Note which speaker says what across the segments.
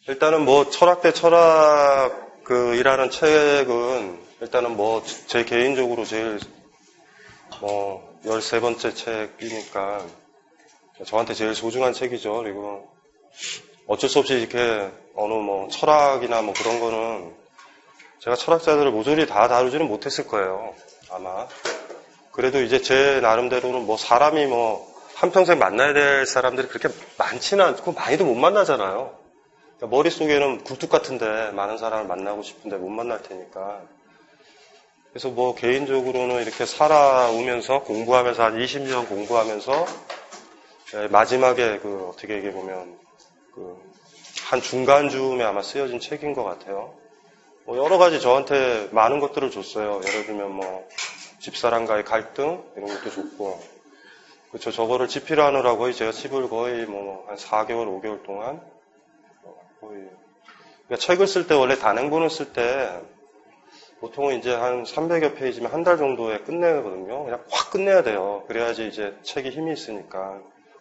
Speaker 1: 일단은 뭐 철학 대 철학 이라는 책은 일단은 뭐 제 개인적으로 제일 13번째 책이니까 저한테 제일 소중한 책이죠. 그리고 어쩔 수 없이 이렇게 어느 철학이나 그런 거는 제가 철학자들을 모조리 다 다루지는 못했을 거예요. 아마. 그래도 이제 제 나름대로는 사람이 한평생 만나야 될 사람들이 그렇게 많지는 않고 많이도 못 만나잖아요. 그러니까 머릿속에는 굴뚝 같은데 많은 사람을 만나고 싶은데 못 만날 테니까. 그래서 개인적으로는 이렇게 살아오면서 공부하면서 한 20년 공부하면서 마지막에 어떻게 얘기해 보면 한 중간쯤에 아마 쓰여진 책인 것 같아요. 여러 가지 저한테 많은 것들을 줬어요. 예를 들면 집사람과의 갈등 이런 것도 줬고, 그렇죠. 저거를 집필하느라고 제가 집을 거의 한 4개월, 5개월 동안 거의. 그러니까 책을 쓸 때 원래 단행본을 쓸 때 보통은 이제 한 300여 페이지면 한 달 정도에 끝내거든요. 그냥 확 끝내야 돼요. 그래야지 이제 책이 힘이 있으니까.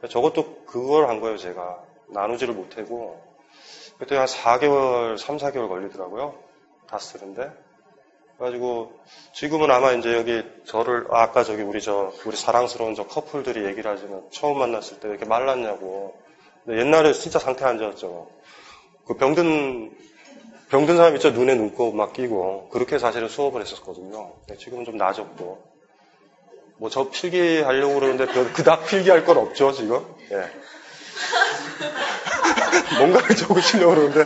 Speaker 1: 저것도 그걸 한 거예요, 제가. 나누지를 못하고. 그때 한 4개월, 3, 4개월 걸리더라고요. 다 쓰는데. 그래가지고, 지금은 아마 이제 여기 저를, 아까 우리 사랑스러운 커플들이 얘기를 하지만 처음 만났을 때 왜 이렇게 말랐냐고. 근데 옛날에 진짜 상태 안 좋았죠. 병든 사람 있죠? 눈에 눈곱 막 끼고. 그렇게 사실은 수업을 했었거든요. 지금은 좀 나아졌고. 저 필기하려고 그러는데 그닥 필기할 건 없죠, 지금? 예. 뭔가를 적으시려고 그러는데,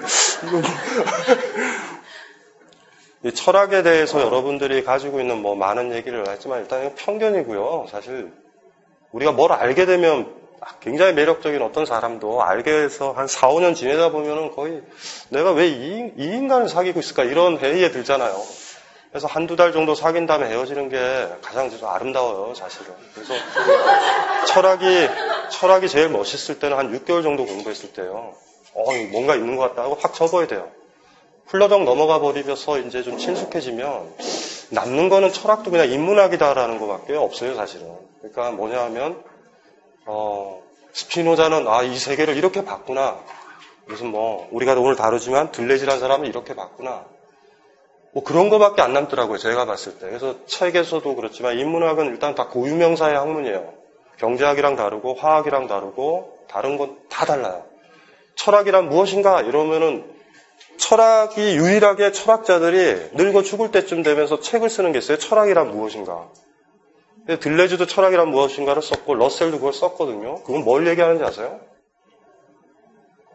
Speaker 1: 이 철학에 대해서 여러분들이 가지고 있는 많은 얘기를 했지만 일단 이건 편견이고요. 사실 우리가 뭘 알게 되면 굉장히 매력적인 어떤 사람도 알게 해서 한 4, 5년 지내다 보면은 거의 내가 왜 이 인간을 사귀고 있을까 이런 회의에 들잖아요. 그래서 한두 달 정도 사귄 다음에 헤어지는 게 가장 아름다워요, 사실은. 그래서 철학이 제일 멋있을 때는 한 6개월 정도 공부했을 때요. 뭔가 있는 것 같다 하고 확 접어야 돼요. 훌러덩 넘어가 버리면서 이제 좀 친숙해지면 남는 거는 철학도 그냥 인문학이다라는 것밖에 없어요, 사실은. 그러니까 뭐냐 하면 스피노자는 이 세계를 이렇게 봤구나. 무슨 우리가 오늘 다루지만 들레즈라는 사람은 이렇게 봤구나. 그런 거밖에 안 남더라고요, 제가 봤을 때. 그래서 책에서도 그렇지만 인문학은 일단 다 고유명사의 학문이에요. 경제학이랑 다르고 화학이랑 다르고 다른 건 다 달라요. 철학이란 무엇인가 이러면은 철학이 유일하게 철학자들이 늙어 죽을 때쯤 되면서 책을 쓰는 게 있어요. 철학이란 무엇인가. 들레즈도 철학이란 무엇인가를 썼고 러셀도 그걸 썼거든요. 그건 뭘 얘기하는지 아세요?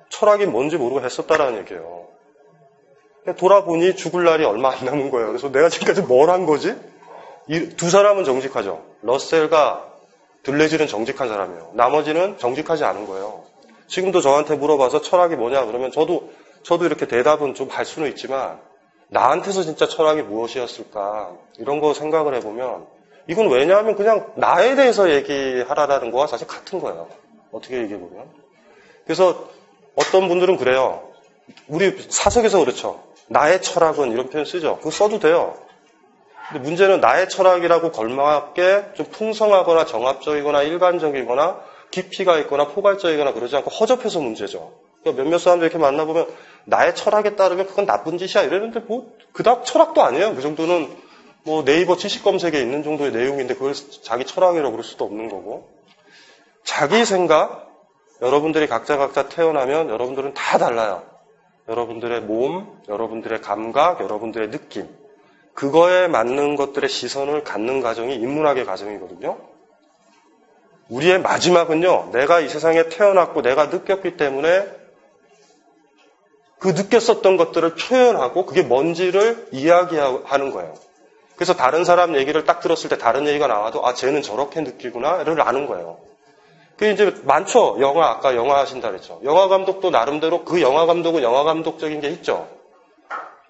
Speaker 1: 철학이 뭔지 모르고 했었다라는 얘기예요. 돌아보니 죽을 날이 얼마 안 남은 거예요. 그래서 내가 지금까지 뭘 한 거지? 이 두 사람은 정직하죠. 러셀과 들레즈는 정직한 사람이에요. 나머지는 정직하지 않은 거예요. 지금도 저한테 물어봐서 철학이 뭐냐 그러면 저도 이렇게 대답은 좀 할 수는 있지만 나한테서 진짜 철학이 무엇이었을까 이런 거 생각을 해보면 이건 왜냐하면 그냥 나에 대해서 얘기하라는 거와 사실 같은 거예요. 어떻게 얘기해보면. 그래서 어떤 분들은 그래요. 우리 사석에서 그렇죠. 나의 철학은 이런 표현 쓰죠. 그거 써도 돼요. 근데 문제는 나의 철학이라고 걸맞게 좀 풍성하거나 정합적이거나 일반적이거나 깊이가 있거나 포괄적이거나 그러지 않고 허접해서 문제죠. 그러니까 몇몇 사람들 이렇게 만나보면 나의 철학에 따르면 그건 나쁜 짓이야 이러는데 그닥 철학도 아니에요. 그 정도는 네이버 지식 검색에 있는 정도의 내용인데 그걸 자기 철학이라고 그럴 수도 없는 거고. 자기 생각, 여러분들이 각자 태어나면 여러분들은 다 달라요. 여러분들의 몸, 여러분들의 감각, 여러분들의 느낌. 그거에 맞는 것들의 시선을 갖는 과정이 인문학의 과정이거든요. 우리의 마지막은요, 내가 이 세상에 태어났고 내가 느꼈기 때문에 그 느꼈었던 것들을 표현하고 그게 뭔지를 이야기하는 거예요. 그래서 다른 사람 얘기를 딱 들었을 때 다른 얘기가 나와도 쟤는 저렇게 느끼구나를 아는 거예요. 그게 이제 많죠. 아까 영화 하신다 그랬죠. 영화 감독도 나름대로 그 영화 감독은 영화 감독적인 게 있죠.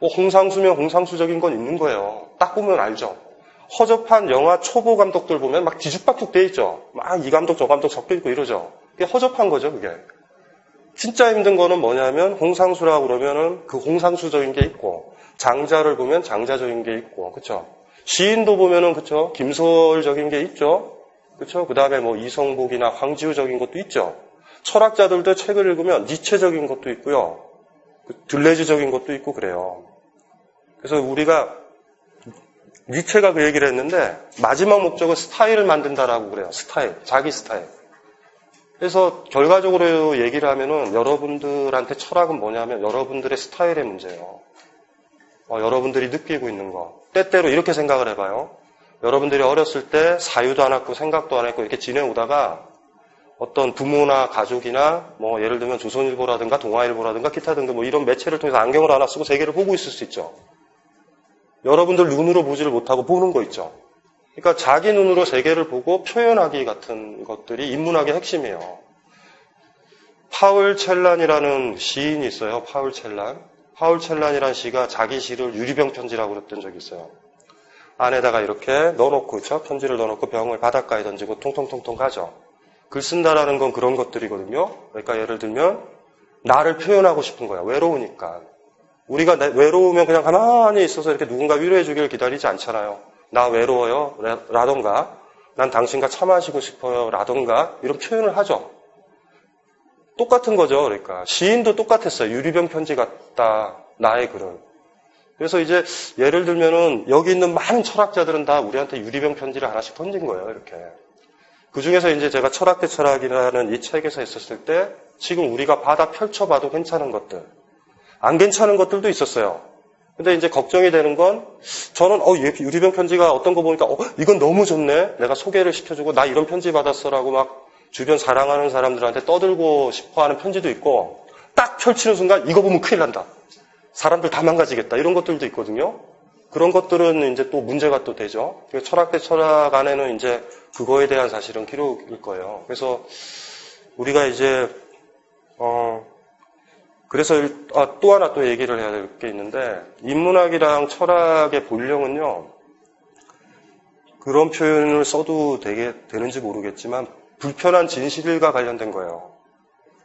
Speaker 1: 홍상수면 홍상수적인 건 있는 거예요. 딱 보면 알죠. 허접한 영화 초보 감독들 보면 막 뒤죽박죽 돼 있죠. 막 이 감독 저 감독 섞여 있고 이러죠. 그게 허접한 거죠, 그게. 진짜 힘든 거는 뭐냐면 홍상수라고 그러면은 그 홍상수적인 게 있고 장자를 보면 장자적인 게 있고, 그렇죠? 시인도 보면은 그렇죠? 김소월적인 게 있죠. 그렇죠? 그다음에 이성복이나 황지우적인 것도 있죠. 철학자들도 책을 읽으면 니체적인 것도 있고요. 들레즈적인 것도 있고 그래요. 그래서 우리가 니체가 그 얘기를 했는데 마지막 목적은 스타일을 만든다라고 그래요. 스타일, 자기 스타일. 그래서 결과적으로 얘기를 하면은 여러분들한테 철학은 뭐냐면 여러분들의 스타일의 문제예요. 여러분들이 느끼고 있는 거. 때때로 이렇게 생각을 해봐요. 여러분들이 어렸을 때 사유도 안 했고 생각도 안 했고 이렇게 지내오다가 어떤 부모나 가족이나 뭐 예를 들면 조선일보라든가 동아일보라든가 기타 등등 뭐 이런 매체를 통해서 안경을 하나 쓰고 세계를 보고 있을 수 있죠. 여러분들 눈으로 보지를 못하고 보는 거 있죠. 그러니까 자기 눈으로 세계를 보고 표현하기 같은 것들이 인문학의 핵심이에요. 파울 첼란이라는 시인이 있어요. 파울 첼란. 파울 첼란이라는 시가 자기 시를 유리병 편지라고 그랬던 적이 있어요. 안에다가 이렇게 넣어놓고, 그렇죠? 편지를 넣어놓고 병을 바닷가에 던지고 통통통통 가죠. 글 쓴다라는 건 그런 것들이거든요. 그러니까 예를 들면 나를 표현하고 싶은 거야. 외로우니까. 우리가 외로우면 그냥 가만히 있어서 이렇게 누군가 위로해 주기를 기다리지 않잖아요. 나 외로워요. 라던가 난 당신과 차 마시고 싶어요. 라던가 이런 표현을 하죠. 똑같은 거죠. 그러니까 시인도 똑같았어요. 유리병 편지 같다. 나의 글은. 그래서 이제 예를 들면은 여기 있는 많은 철학자들은 다 우리한테 유리병 편지를 하나씩 던진 거예요. 이렇게. 그 중에서 이제 제가 철학 대 철학이라는 이 책에서 있었을 때 지금 우리가 받아 펼쳐봐도 괜찮은 것들, 안 괜찮은 것들도 있었어요. 근데 이제 걱정이 되는 건 저는 유리병 편지가 어떤 거 보니까 이건 너무 좋네. 내가 소개를 시켜주고 나 이런 편지 받았어라고 막 주변 사랑하는 사람들한테 떠들고 싶어하는 편지도 있고 딱 펼치는 순간 이거 보면 큰일 난다. 사람들 다 망가지겠다. 이런 것들도 있거든요. 그런 것들은 이제 또 문제가 또 되죠. 철학 대 철학 안에는 이제 그거에 대한 사실은 기록일 거예요. 그래서 우리가 이제 그래서 또 하나 또 얘기를 해야 될 게 있는데 인문학이랑 철학의 본령은요. 그런 표현을 써도 되는지 모르겠지만 불편한 진실과 관련된 거예요.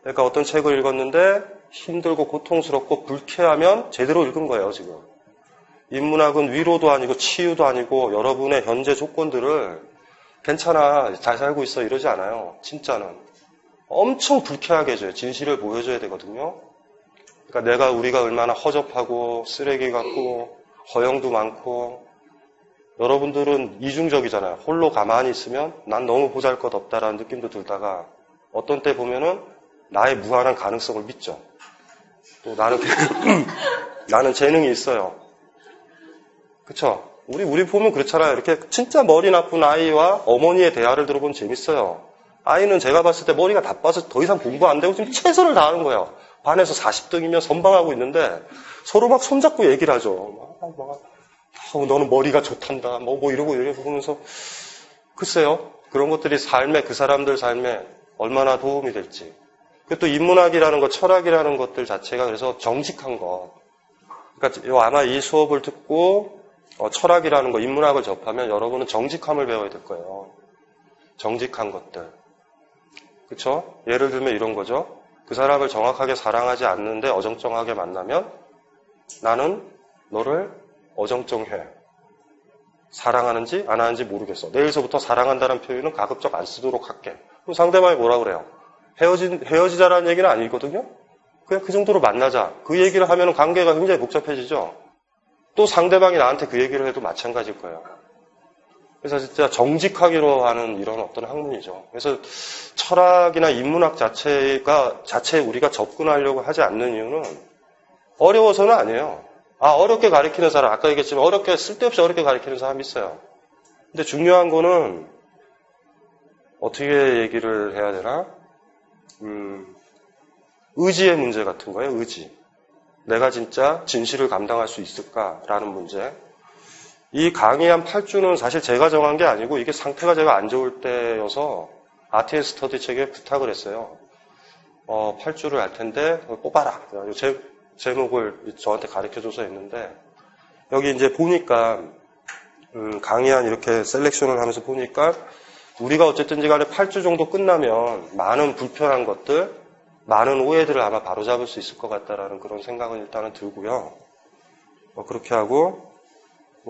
Speaker 1: 그러니까 어떤 책을 읽었는데 힘들고 고통스럽고 불쾌하면 제대로 읽은 거예요, 지금. 인문학은 위로도 아니고 치유도 아니고 여러분의 현재 조건들을 괜찮아, 잘 살고 있어 이러지 않아요. 진짜는. 엄청 불쾌하게 해줘요. 진실을 보여줘야 되거든요. 그러니까 우리가 얼마나 허접하고 쓰레기 같고 허영도 많고 여러분들은 이중적이잖아요. 홀로 가만히 있으면 난 너무 보잘것없다라는 느낌도 들다가 어떤 때 보면은 나의 무한한 가능성을 믿죠. 또 나는 재능이 있어요. 그쵸? 우리 보면 그렇잖아요. 이렇게 진짜 머리 나쁜 아이와 어머니의 대화를 들어보면 재밌어요. 아이는 제가 봤을 때 머리가 나빠서 더 이상 공부 안 되고 지금 최선을 다하는 거예요. 반에서 40등이면 선방하고 있는데 서로 막 손잡고 얘기를 하죠. 너는 머리가 좋단다. 뭐 이러고 보면서 글쎄요. 그런 것들이 그 사람들 삶에 얼마나 도움이 될지. 또 인문학이라는 것, 철학이라는 것들 자체가 그래서 정직한 것. 그러니까 아마 이 수업을 듣고 철학이라는 거, 인문학을 접하면 여러분은 정직함을 배워야 될 거예요. 정직한 것들. 그렇죠? 예를 들면 이런 거죠. 그 사람을 정확하게 사랑하지 않는데 어정쩡하게 만나면 나는 너를 어정쩡해. 사랑하는지 안 하는지 모르겠어. 내일서부터 사랑한다는 표현은 가급적 안 쓰도록 할게. 그럼 상대방이 뭐라 그래요? 헤어지자라는 얘기는 아니거든요. 그냥 그 정도로 만나자. 그 얘기를 하면 관계가 굉장히 복잡해지죠. 또 상대방이 나한테 그 얘기를 해도 마찬가지일 거예요. 그래서 진짜 정직하기로 하는 이런 어떤 학문이죠. 그래서 철학이나 인문학 자체에 우리가 접근하려고 하지 않는 이유는 어려워서는 아니에요. 어렵게 가르치는 사람, 아까 얘기했지만 쓸데없이 어렵게 가르치는 사람이 있어요. 근데 중요한 거는 어떻게 얘기를 해야 되나? 의지의 문제 같은 거예요, 의지. 내가 진짜 진실을 감당할 수 있을까라는 문제. 이 강의 한 8주는 사실 제가 정한 게 아니고 이게 상태가 제가 안 좋을 때여서 아티엔 스터디 책에 부탁을 했어요. 8주를 할 텐데 뽑아라. 제목을 저한테 가르쳐줘서 했는데 여기 이제 보니까 강의한 이렇게 셀렉션을 하면서 보니까 우리가 어쨌든지 간에 8주 정도 끝나면 많은 불편한 것들, 많은 오해들을 아마 바로잡을 수 있을 것 같다라는 그런 생각은 일단은 들고요. 그렇게 하고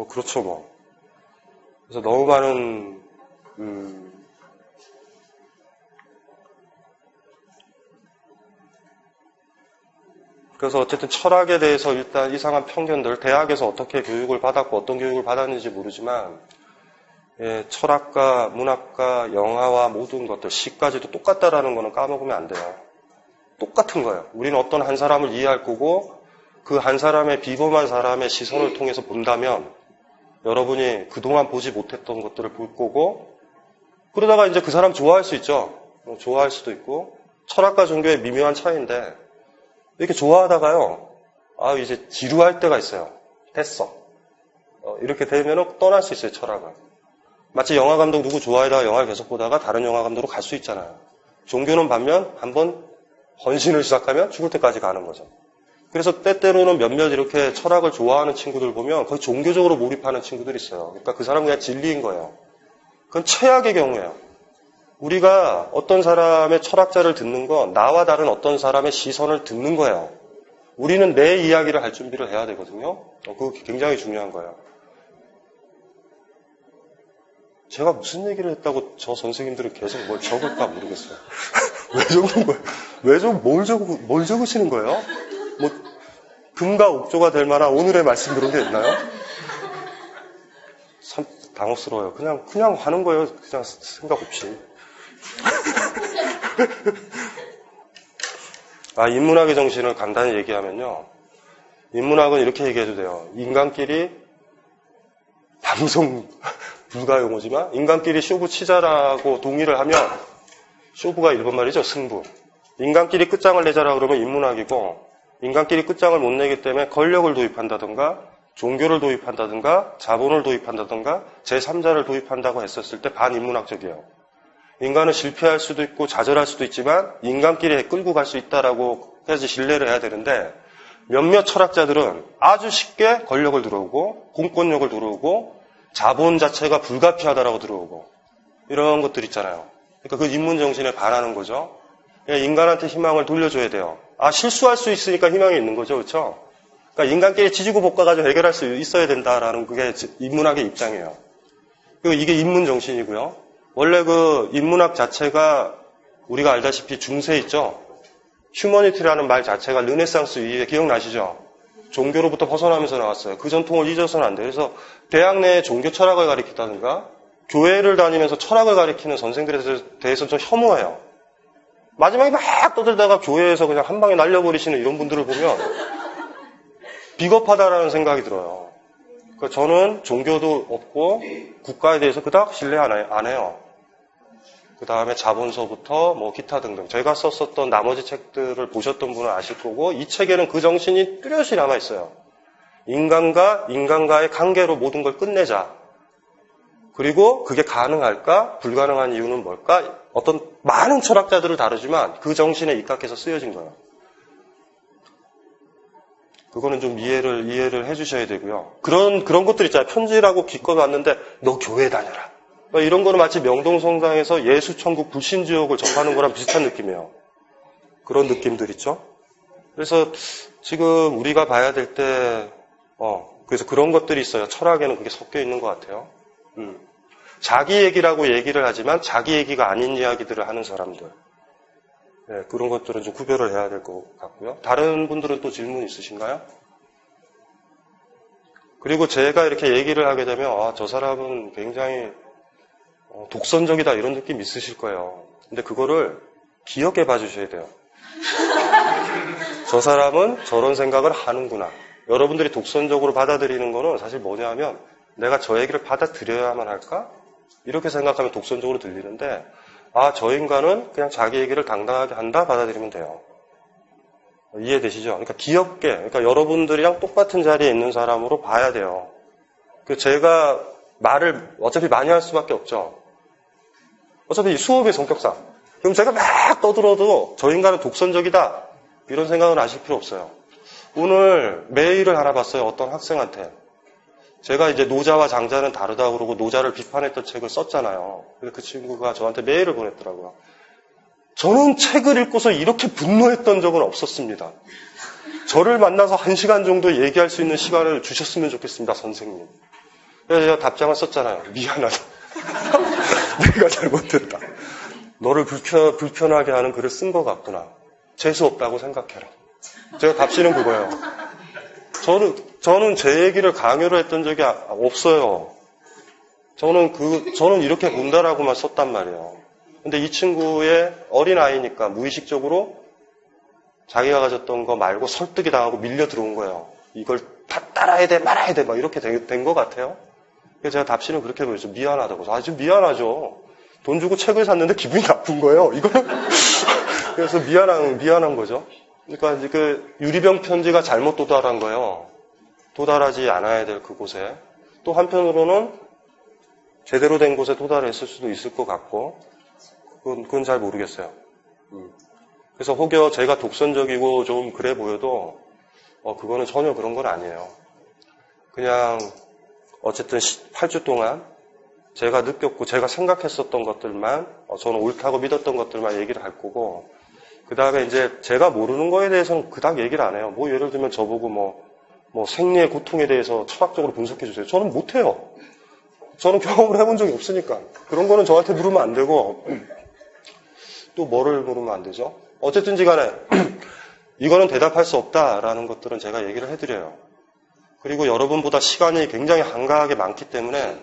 Speaker 1: 그렇죠. 그래서 너무 많은 그래서 어쨌든 철학에 대해서 일단 이상한 편견들, 대학에서 어떻게 교육을 받았고 어떤 교육을 받았는지 모르지만 철학과 문학과 영화와 모든 것들, 시까지도 똑같다라는 거는 까먹으면 안 돼요. 똑같은 거예요. 우리는 어떤 한 사람을 이해할 거고 그 한 사람의 비범한 사람의 시선을 통해서 본다면 여러분이 그동안 보지 못했던 것들을 볼 거고 그러다가 이제 그 사람 좋아할 수 있죠. 좋아할 수도 있고 철학과 종교의 미묘한 차이인데 이렇게 좋아하다가요. 이제 지루할 때가 있어요. 됐어. 이렇게 되면 떠날 수 있어요. 철학을. 마치 영화 감독 누구 좋아하다가 영화를 계속 보다가 다른 영화 감독으로 갈 수 있잖아요. 종교는 반면 한번 헌신을 시작하면 죽을 때까지 가는 거죠. 그래서 때때로는 몇몇 이렇게 철학을 좋아하는 친구들 보면 거의 종교적으로 몰입하는 친구들이 있어요. 그러니까 그 사람은 그냥 진리인 거예요. 그건 최악의 경우예요. 우리가 어떤 사람의 철학자를 듣는 건 나와 다른 어떤 사람의 시선을 듣는 거예요. 우리는 내 이야기를 할 준비를 해야 되거든요. 그거 굉장히 중요한 거예요. 제가 무슨 얘기를 했다고 저 선생님들은 계속 뭘 적을까 모르겠어요. 왜 적는 거예요? 뭘 적으시는 거예요? 뭐 금과 옥조가 될 만한 오늘의 말씀 그런 게 있나요? 참 당혹스러워요. 그냥 하는 거예요. 그냥 생각 없이. 인문학의 정신을 간단히 얘기하면요. 인문학은 이렇게 얘기해도 돼요. 인간끼리 방송 불가 용어지만 인간끼리 쇼부 치자라고 동의를 하면 쇼부가 일본 말이죠. 승부. 인간끼리 끝장을 내자라 그러면 인문학이고 인간끼리 끝장을 못 내기 때문에 권력을 도입한다든가 종교를 도입한다든가 자본을 도입한다든가 제3자를 도입한다고 했었을 때 반인문학적이에요. 인간은 실패할 수도 있고 좌절할 수도 있지만 인간끼리 끌고 갈 수 있다라고 해야지 신뢰를 해야 되는데 몇몇 철학자들은 아주 쉽게 권력을 들어오고 공권력을 들어오고 자본 자체가 불가피하다라고 들어오고 이런 것들 있잖아요. 그러니까 그 인문정신에 반하는 거죠. 인간한테 희망을 돌려줘야 돼요. 실수할 수 있으니까 희망이 있는 거죠. 그렇죠? 그러니까 인간끼리 지지고 볶아가지고 해결할 수 있어야 된다라는 그게 인문학의 입장이에요. 그리고 이게 인문정신이고요. 원래 그 인문학 자체가 우리가 알다시피 중세 있죠? 휴머니티라는 말 자체가 르네상스 이후에 기억나시죠? 종교로부터 벗어나면서 나왔어요. 그 전통을 잊어서는 안 돼요. 그래서 대학 내에 종교 철학을 가르치다든가 교회를 다니면서 철학을 가르치는 선생들에 대해서 좀 혐오해요. 마지막에 막 떠들다가 교회에서 그냥 한 방에 날려버리시는 이런 분들을 보면 비겁하다라는 생각이 들어요. 그러니까 저는 종교도 없고 국가에 대해서 그닥 신뢰 안 해요. 그 다음에 자본서부터 뭐 기타 등등 제가 썼었던 나머지 책들을 보셨던 분은 아실 거고 이 책에는 그 정신이 뚜렷이 남아있어요. 인간과의 관계로 모든 걸 끝내자. 그리고 그게 가능할까? 불가능한 이유는 뭘까? 어떤 많은 철학자들을 다루지만 그 정신에 입각해서 쓰여진 거예요. 그거는 좀 이해를 해주셔야 되고요. 그런 것들 있잖아요. 편지라고 기껏 왔는데 너 교회 다녀라. 이런 거는 마치 명동성당에서 예수천국 불신지옥을 접하는 거랑 비슷한 느낌이에요. 그런 느낌들 있죠. 그래서 지금 우리가 봐야 될 때 그래서 그런 것들이 있어요. 철학에는 그게 섞여 있는 것 같아요. 자기 얘기라고 얘기를 하지만 자기 얘기가 아닌 이야기들을 하는 사람들. 네, 그런 것들은 좀 구별을 해야 될 것 같고요. 다른 분들은 또 질문 있으신가요? 그리고 제가 이렇게 얘기를 하게 되면 저 사람은 굉장히 독선적이다 이런 느낌 있으실 거예요. 근데 그거를 기억해 봐주셔야 돼요. 저 사람은 저런 생각을 하는구나. 여러분들이 독선적으로 받아들이는 거는 사실 뭐냐면 내가 저 얘기를 받아들여야만 할까? 이렇게 생각하면 독선적으로 들리는데 저 인간은 그냥 자기 얘기를 당당하게 한다 받아들이면 돼요. 이해되시죠? 그러니까 귀엽게, 그러니까 여러분들이랑 똑같은 자리에 있는 사람으로 봐야 돼요. 제가 말을 어차피 많이 할 수밖에 없죠. 어차피 수업의 성격상. 그럼 제가 막 떠들어도 저 인간은 독선적이다. 이런 생각은 하실 필요 없어요. 오늘 메일을 하나 봤어요. 어떤 학생한테. 제가 이제 노자와 장자는 다르다고 그러고 노자를 비판했던 책을 썼잖아요. 그래서 그 친구가 저한테 메일을 보냈더라고요. 저는 책을 읽고서 이렇게 분노했던 적은 없었습니다. 저를 만나서 1시간 정도 얘기할 수 있는 시간을 주셨으면 좋겠습니다, 선생님. 그래서 제가 답장을 썼잖아요. 미안하다. 내가 잘못했다. 너를 불편하게 하는 글을 쓴 것 같구나. 재수 없다고 생각해라. 제가 답시는 그거예요. 저는 제 얘기를 강요를 했던 적이 없어요. 저는 이렇게 본다라고만 썼단 말이에요. 근데 이 친구의 어린아이니까 무의식적으로 자기가 가졌던 거 말고 설득이 당하고 밀려 들어온 거예요. 이걸 다 따라야 돼, 말아야 돼, 막 이렇게 된 것 같아요. 그래서 제가 답시는 그렇게 보였죠. 미안하다고. 아주 미안하죠. 돈 주고 책을 샀는데 기분이 나쁜 거예요. 이거는. 그래서 미안한 거죠. 그러니까 이제 그 유리병 편지가 잘못 도달한 거예요. 도달하지 않아야 될 그곳에. 또 한편으로는 제대로 된 곳에 도달했을 수도 있을 것 같고, 그건 잘 모르겠어요. 그래서 혹여 제가 독선적이고 좀 그래 보여도, 그거는 전혀 그런 건 아니에요. 그냥, 어쨌든 8주 동안 제가 느꼈고 제가 생각했었던 것들만, 저는 옳다고 믿었던 것들만 얘기를 할 거고, 그 다음에 이제 제가 모르는 거에 대해서는 그닥 얘기를 안 해요. 뭐 예를 들면 저보고 뭐 생리의 고통에 대해서 철학적으로 분석해 주세요. 저는 못해요. 저는 경험을 해본 적이 없으니까. 그런 거는 저한테 물으면 안 되고, 또 뭐를 물으면 안 되죠? 어쨌든지 간에, 이거는 대답할 수 없다라는 것들은 제가 얘기를 해드려요. 그리고 여러분보다 시간이 굉장히 한가하게 많기 때문에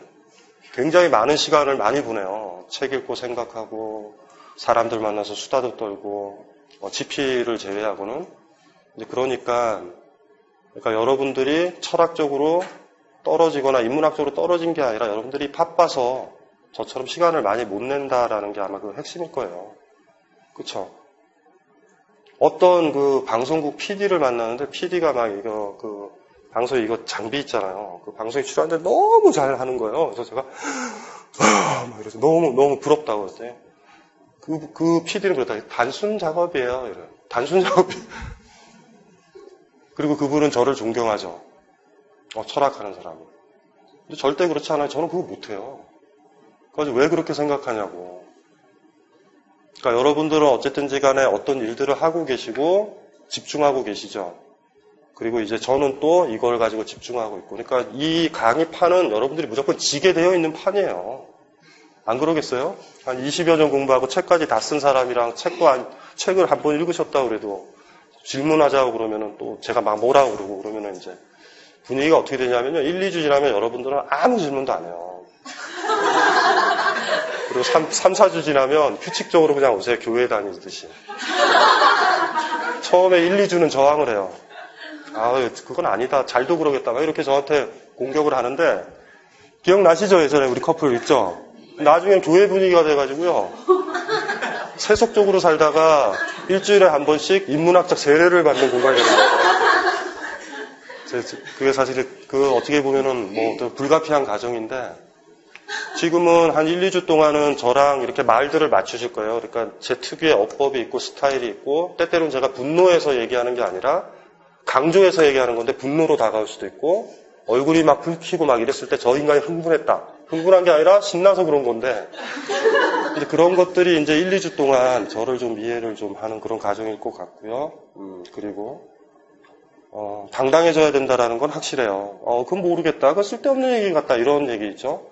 Speaker 1: 굉장히 많은 시간을 많이 보내요. 책 읽고 생각하고, 사람들 만나서 수다도 떨고, 지피를 제외하고는. 이제 그러니까 여러분들이 철학적으로 떨어지거나 인문학적으로 떨어진 게 아니라 여러분들이 바빠서 저처럼 시간을 많이 못 낸다라는 게 아마 그 핵심일 거예요. 그쵸? 어떤 그 방송국 PD를 만나는데 PD가 막 방송에 이거 장비 있잖아요. 그 방송에 출연하는데 너무 잘 하는 거예요. 그래서 제가 막 이래서 너무 부럽다고 했더니 그 PD는 그렇다. 단순 작업이에요. 이래요. 단순 작업이. 그리고 그분은 저를 존경하죠. 철학하는 사람이. 근데 절대 그렇지 않아요. 저는 그거 못해요. 그래서 왜 그렇게 생각하냐고. 그러니까 여러분들은 어쨌든지 간에 어떤 일들을 하고 계시고 집중하고 계시죠. 그리고 이제 저는 또 이걸 가지고 집중하고 있고. 그러니까 이 강의판은 여러분들이 무조건 지게 되어 있는 판이에요. 안 그러겠어요? 한 20여 년 공부하고 책까지 다 쓴 사람이랑 책을 한 번 읽으셨다고 그래도 질문하자고 그러면은 또 제가 막 뭐라고 그러고 그러면은 이제 분위기가 어떻게 되냐면요. 1, 2주 지나면 여러분들은 아무 질문도 안 해요. 그리고 3, 4주 지나면 규칙적으로 그냥 오세요. 교회 다니듯이. 처음에 1, 2주는 저항을 해요. 그건 아니다. 잘도 그러겠다. 막 이렇게 저한테 공격을 하는데 기억나시죠? 예전에 우리 커플 있죠? 나중엔 교회 분위기가 돼가지고요. 세속적으로 살다가 일주일에 한 번씩 인문학적 세례를 받는 공간이 됩니다. 그게 사실 어떻게 보면은 불가피한 과정인데 지금은 한 1, 2주 동안은 저랑 이렇게 말들을 맞추실 거예요. 그러니까 제 특유의 어법이 있고 스타일이 있고 때때로는 제가 분노해서 얘기하는 게 아니라 강조해서 얘기하는 건데 분노로 다가올 수도 있고 얼굴이 막 붉히고 막 이랬을 때 저 인간이 흥분했다. 흥분한 게 아니라 신나서 그런 건데 이제 그런 것들이 이제 1, 2주 동안 저를 좀 이해를 좀 하는 그런 과정일 것 같고요. 그리고 당당해져야 된다라는 건 확실해요. 그건 모르겠다. 그건 쓸데없는 얘기 같다. 이런 얘기 있죠.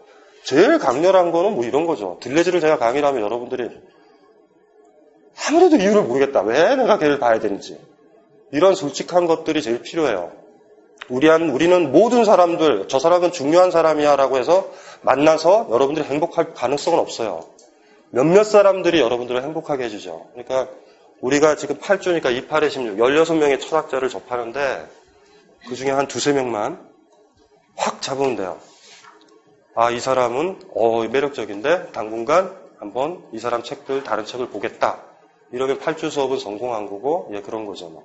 Speaker 1: 제일 강렬한 거는 뭐 이런 거죠. 들레즈를 제가 강의를 하면 여러분들이 아무래도 이유를 모르겠다. 왜 내가 걔를 봐야 되는지. 이런 솔직한 것들이 제일 필요해요. 우리는 모든 사람들, 저 사람은 중요한 사람이야 라고 해서 만나서 여러분들이 행복할 가능성은 없어요. 몇몇 사람들이 여러분들을 행복하게 해주죠. 그러니까 우리가 지금 8주니까 2, 8에 16, 16명의 철학자를 접하는데 그 중에 한 2, 3명만 확 잡으면 돼요. 이 사람은 매력적인데 당분간 한번 이 사람 책들, 다른 책을 보겠다. 이러면 8주 수업은 성공한 거고, 그런 거죠.